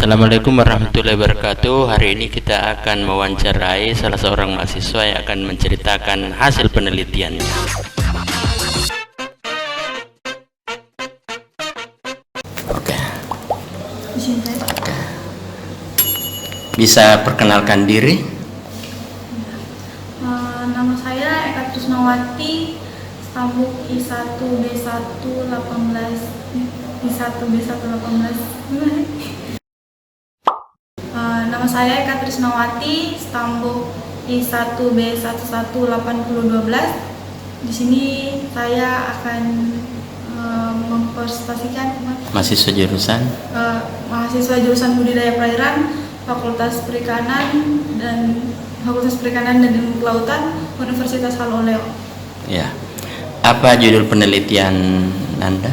Assalamualaikum warahmatullahi wabarakatuh. Hari ini kita akan mewawancarai salah seorang mahasiswa yang akan menceritakan hasil penelitiannya. Oke. Bisa perkenalkan diri? Nama saya Eka Trisnawati, Stabuk I1B118 Nama saya Eka Trisnawati, Stambuk I1B118012. Di sini saya akan mempresentasikan Mahasiswa jurusan mahasiswa jurusan budidaya perairan, Fakultas Perikanan dan Ilmu Kelautan, Universitas Haloleo. ya. Apa judul penelitian Anda?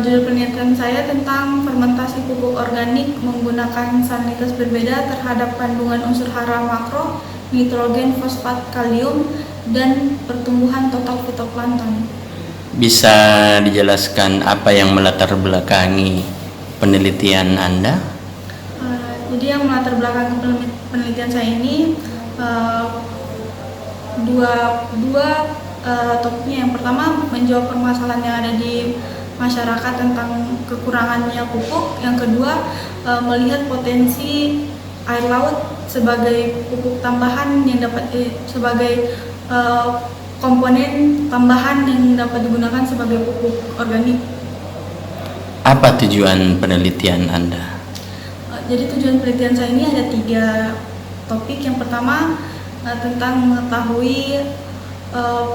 Judul penelitian saya tentang fermentasi pupuk organik menggunakan salinitas berbeda terhadap kandungan unsur hara makro, nitrogen, fosfat, kalium, dan pertumbuhan total fitoplankton. Bisa dijelaskan apa yang melatar belakangi penelitian Anda? Jadi yang melatar belakangi penelitian saya ini dua topiknya. Yang pertama, menjawab permasalahan yang ada di masyarakat tentang kekurangannya pupuk. Yang kedua, melihat potensi air laut sebagai pupuk tambahan yang dapat sebagai komponen tambahan yang dapat digunakan sebagai pupuk organik. Apa tujuan penelitian Anda? Jadi tujuan penelitian saya ini ada 3 topik. Yang pertama, tentang mengetahui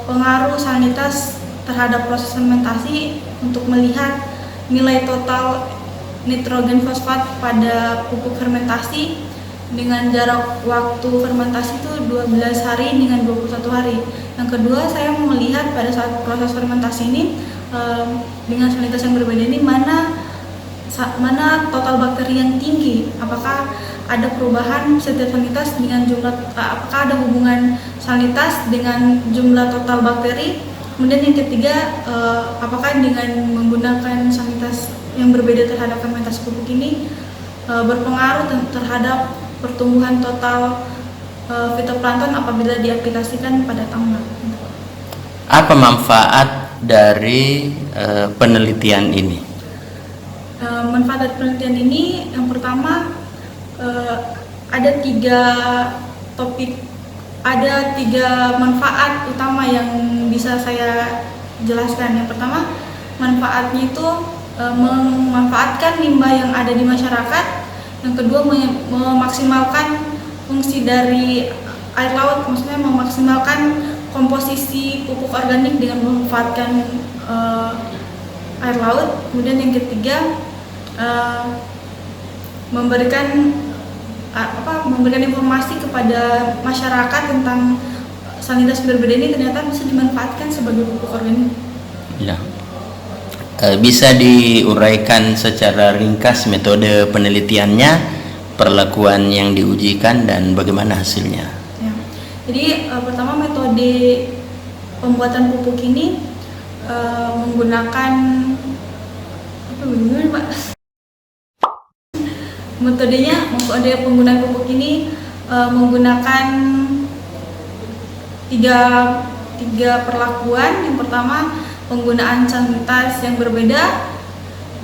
pengaruh salinitas terhadap proses fermentasi untuk melihat nilai total nitrogen fosfat pada pupuk fermentasi dengan jarak waktu fermentasi itu 12 hari dengan 21 hari. Yang kedua, saya melihat pada saat proses fermentasi ini dengan salinitas yang berbeda ini mana total bakteri yang tinggi, apakah ada perubahan setiap salinitas dengan jumlah, apakah ada hubungan salinitas dengan jumlah total bakteri. Kemudian yang ketiga, apakah dengan menggunakan salinitas yang berbeda terhadap fermentasi pupuk ini berpengaruh terhadap pertumbuhan total fitoplankton apabila diaplikasikan pada tambak. Apa manfaat dari penelitian ini? Manfaat dari penelitian ini, yang pertama, ada 3 topik, ada 3 manfaat utama yang bisa saya jelaskan. Yang pertama, manfaatnya itu memanfaatkan limbah yang ada di masyarakat. Yang kedua, memaksimalkan fungsi dari air laut, maksudnya memaksimalkan komposisi pupuk organik dengan memanfaatkan air laut. Kemudian yang ketiga, memberikan informasi kepada masyarakat tentang salinitas berbeda ini ternyata bisa dimanfaatkan sebagai pupuk organik. Ya. Bisa diuraikan secara ringkas metode penelitiannya, perlakuan yang diujikan, dan bagaimana hasilnya? Ya. Jadi pertama, metode pembuatan pupuk ini menggunakan metode penggunaan pupuk ini menggunakan tiga perlakuan. Yang pertama, penggunaan salinitas yang berbeda,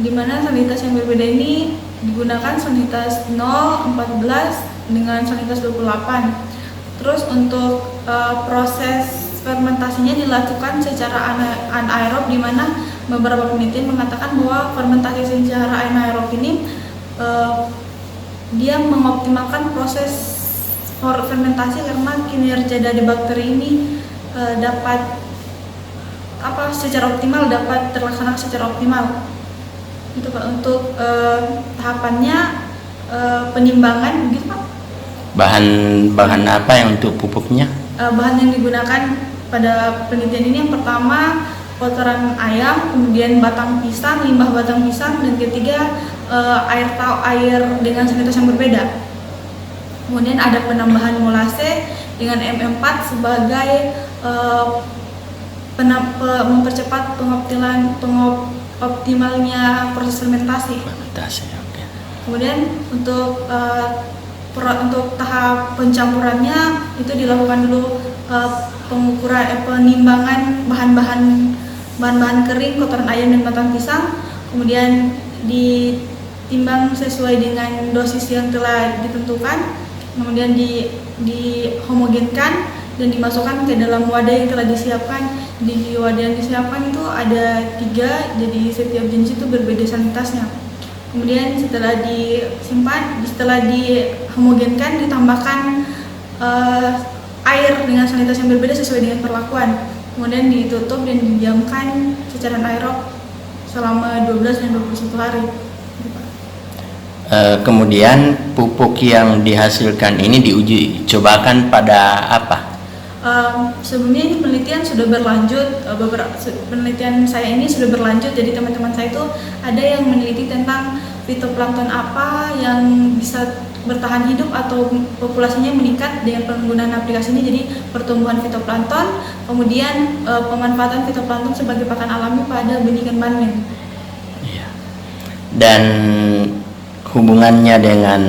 di mana salinitas yang berbeda ini digunakan salinitas 0, 14 dengan salinitas 28. Terus untuk proses fermentasinya dilakukan secara anaerob, di mana beberapa penelitian mengatakan bahwa fermentasi secara anaerob ini dia mengoptimalkan proses fermentasi karena kinerja dari bakteri ini dapat dapat terlaksana secara optimal. Untuk tahapannya penimbangan, begitu Pak. Bahan apa yang untuk pupuknya? Bahan yang digunakan pada penelitian ini, yang pertama kotoran ayam, kemudian batang pisang, limbah batang pisang, dan ketiga air dengan salinitas yang berbeda. Kemudian ada penambahan molase dengan M4 sebagai mempercepat pengoptimalnya proses fermentasi. Fermentasi, oke. Kemudian untuk tahap pencampurannya itu dilakukan dulu penimbangan bahan-bahan kering, kotoran ayam dan batang pisang, kemudian ditimbang sesuai dengan dosis yang telah ditentukan, kemudian dihomogenkan dan dimasukkan ke dalam wadah yang telah disiapkan. Di wadah yang disiapkan itu ada 3, jadi setiap jenis itu berbeda sanitasnya. Kemudian setelah dihomogenkan, ditambahkan air dengan sanitas yang berbeda sesuai dengan perlakuan. Kemudian ditutup dan didiamkan secara anaerob selama 12 dan 21 hari. Kemudian pupuk yang dihasilkan ini diuji cobakan pada apa? Sebelumnya ini penelitian sudah berlanjut, penelitian saya ini sudah berlanjut, jadi teman-teman saya itu ada yang meneliti tentang fitoplankton apa yang bisa bertahan hidup atau populasinya meningkat dengan penggunaan aplikasi ini, jadi pertumbuhan fitoplankton, kemudian pemanfaatan fitoplankton sebagai pakan alami pada benih ikan bandeng. Iya. Dan hubungannya dengan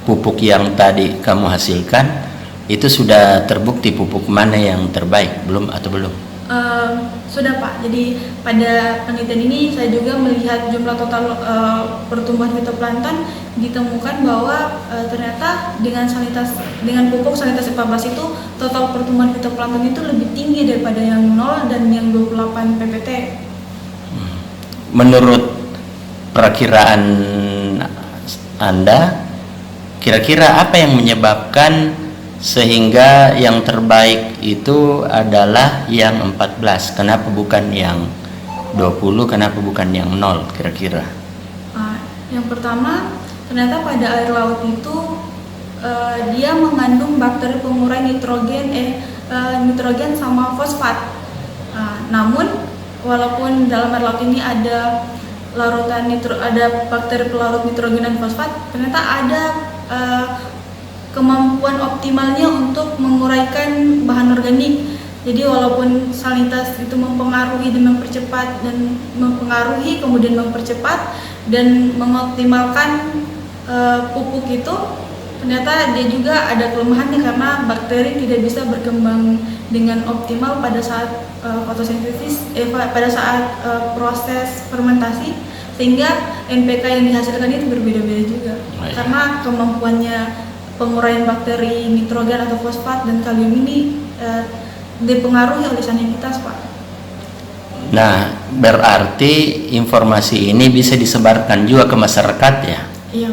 pupuk yang tadi kamu hasilkan, itu sudah terbukti pupuk mana yang terbaik, belum atau belum? Sudah Pak, jadi pada penelitian ini saya juga melihat jumlah total pertumbuhan fitoplankton, ditemukan bahwa ternyata dengan pupuk sanitas 14 itu total pertumbuhan fitoplankton itu lebih tinggi daripada yang 0 dan yang 28 ppt. Menurut perakiraan Anda, kira-kira apa yang menyebabkan sehingga yang terbaik itu adalah yang 14? Kenapa bukan yang 20? Kenapa bukan yang 0 kira-kira? Yang pertama, ternyata pada air laut itu dia mengandung bakteri pengurai nitrogen sama fosfat. Namun walaupun dalam air laut ini ada bakteri pelarut nitrogen dan fosfat, ternyata ada kemampuan optimalnya untuk menguraikan bahan organik. Jadi walaupun salinitas itu mempengaruhi dan kemudian mempercepat dan mengoptimalkan pupuk itu, ternyata dia juga ada kelemahannya karena bakteri tidak bisa berkembang dengan optimal pada saat fotosintesis, pada saat proses fermentasi, sehingga NPK yang dihasilkan itu berbeda-beda juga. Karena kemampuannya penguraian bakteri nitrogen atau fosfat dan kalium ini dipengaruhi oleh salinitas, Pak. Nah, berarti informasi ini bisa disebarkan juga ke masyarakat ya? Iya,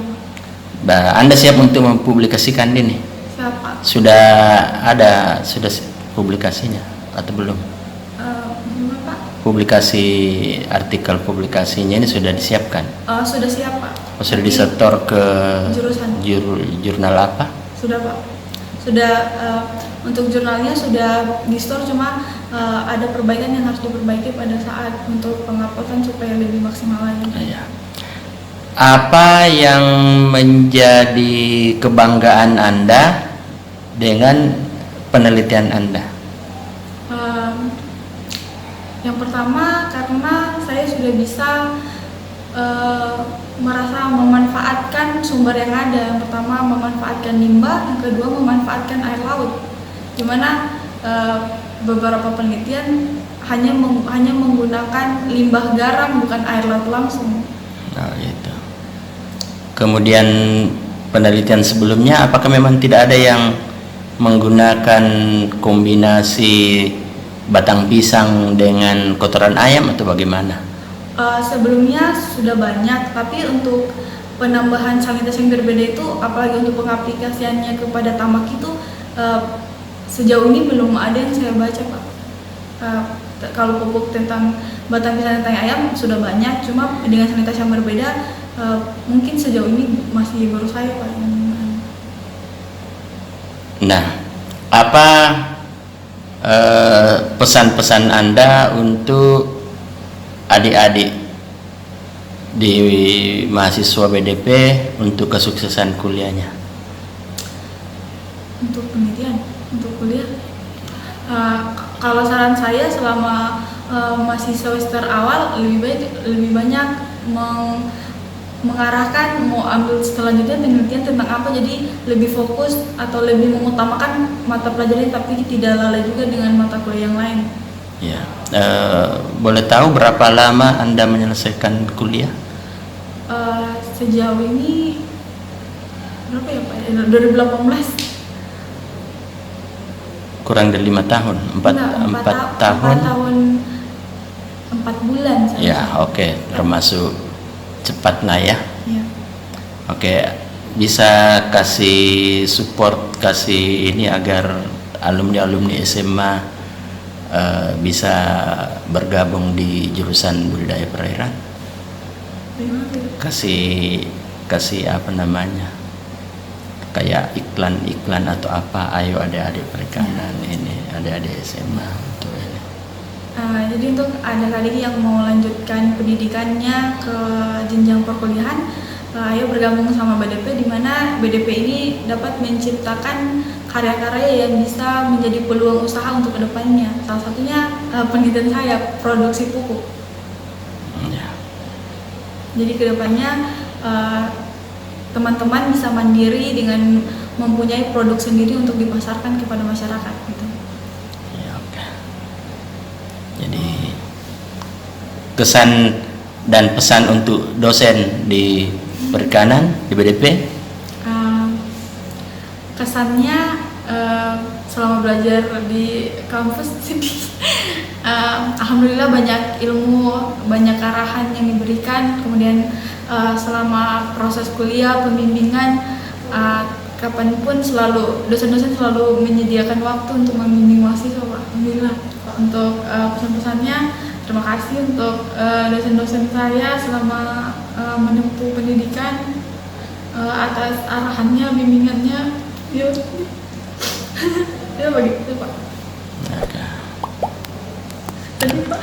Pak. Anda siap untuk mempublikasikan ini? Siap, Pak. Sudah publikasinya atau belum? Gimana, Pak? Publikasi artikel publikasinya ini sudah disiapkan? Sudah siap, Pak. Sudah disetor ke jurusan jurnal apa? Sudah, Pak. Sudah untuk jurnalnya sudah di-store, cuma ada perbaikan yang harus diperbaiki pada saat untuk penguploadan supaya lebih maksimal lagi. Ya. Apa yang menjadi kebanggaan Anda dengan penelitian Anda? Yang pertama, karena saya sudah bisa merasa memanfaatkan sumber yang ada. Yang pertama memanfaatkan limbah, yang kedua memanfaatkan air laut, dimana beberapa penelitian hanya menggunakan limbah garam, bukan air laut langsung. Nah, itu. Kemudian penelitian sebelumnya, apakah memang tidak ada yang menggunakan kombinasi batang pisang dengan kotoran ayam atau bagaimana? Sebelumnya sudah banyak, tapi untuk penambahan salinitas yang berbeda itu, apalagi untuk pengaplikasiannya kepada tamak itu, sejauh ini belum ada yang saya baca, Pak. Kalau pupuk tentang batang pisang dan ayam sudah banyak, cuma dengan salinitas yang berbeda, mungkin sejauh ini masih baru saya, Pak. Nah, apa pesan-pesan Anda untuk adik-adik di mahasiswa BDP untuk kesuksesan kuliahnya? Untuk penelitian, untuk kuliah, kalau saran saya selama masih semester awal lebih banyak mengarahkan mau ambil selanjutnya penelitian tentang apa, jadi lebih fokus atau lebih mengutamakan mata pelajaran tapi tidak lalai juga dengan mata kuliah yang lain. Ya, boleh tahu berapa lama Anda menyelesaikan kuliah? Sejauh ini berapa ya Pak? 2018. Kurang dari 5 tahun, 4 tahun. 4 tahun 4 bulan. Ya, oke, termasuk cepat lah ya. Ya. Oke, bisa kasih support, kasih ini agar alumni-alumni SMA bisa bergabung di jurusan budidaya perairan. Kasih apa namanya, kayak iklan atau apa, ayo adik-adik perikanan ini, adik-adik SMA untuk ini. Jadi untuk adik-adik yang mau lanjutkan pendidikannya ke jenjang perkuliahan, ayo bergabung sama BDP, di mana BDP ini dapat menciptakan karya-karya yang bisa menjadi peluang usaha untuk kedepannya. Salah satunya penelitian saya, produksi pupuk. Ya. Jadi kedepannya teman-teman bisa mandiri dengan mempunyai produk sendiri untuk dipasarkan kepada masyarakat gitu. Ya, oke. Jadi kesan dan pesan untuk dosen di perikanan di BDP? Kesannya selama belajar di kampus sini alhamdulillah banyak ilmu, banyak arahan yang diberikan. Kemudian selama proses kuliah, pembimbingan, kapanpun dosen-dosen selalu menyediakan waktu untuk membimbing mahasiswa, Pak. Alhamdulillah. Untuk pesan-pesannya, terima kasih untuk dosen-dosen saya selama menempuh pendidikan, atas arahannya, bimbingannya. Ya begitu Pak. Oke. Tadi Pak.